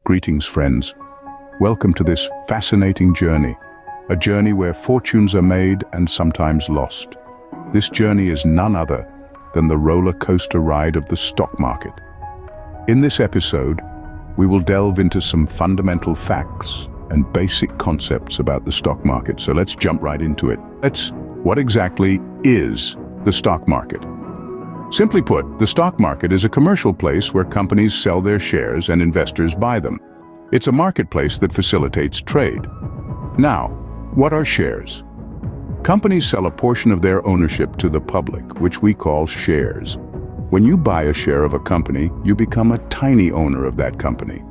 Greetings, friends. Welcome to this fascinating journey, a journey where fortunes are made and sometimes lost. This journey is none other than the roller coaster ride of the stock market. In this episode, we will delve into some fundamental facts and basic concepts about the stock market. So let's jump right into it. What exactly is the stock market? Simply put, the stock market is a commercial place where companies sell their shares and investors buy them. It's a marketplace that facilitates trade. Now, what are shares? Companies sell a portion of their ownership to the public, which we call shares. When you buy a share of a company, you become a tiny owner of that company.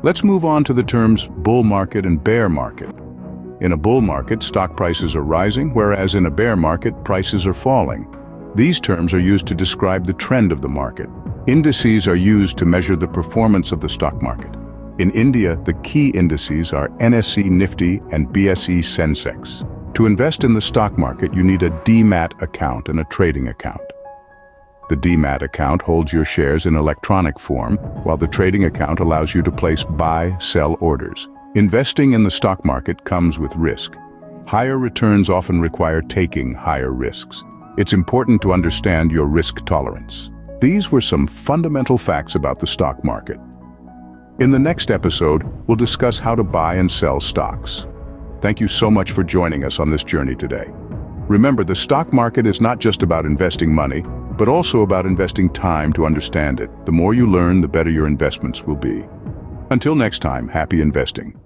Let's move on to the terms bull market and bear market. In a bull market, stock prices are rising, whereas in a bear market, prices are falling. These terms are used to describe the trend of the market. Indices are used to measure the performance of the stock market. In India, the key indices are NSE Nifty and BSE Sensex. To invest in the stock market, you need a demat account and a trading account. The demat account holds your shares in electronic form, while the trading account allows you to place buy-sell orders. Investing in the stock market comes with risk. Higher returns often require taking higher risks. It's important to understand your risk tolerance. These were some fundamental facts about the stock market. In the next episode, we'll discuss how to buy and sell stocks. Thank you so much for joining us on this journey today. Remember, the stock market is not just about investing money, but also about investing time to understand it. The more you learn, the better your investments will be. Until next time, happy investing.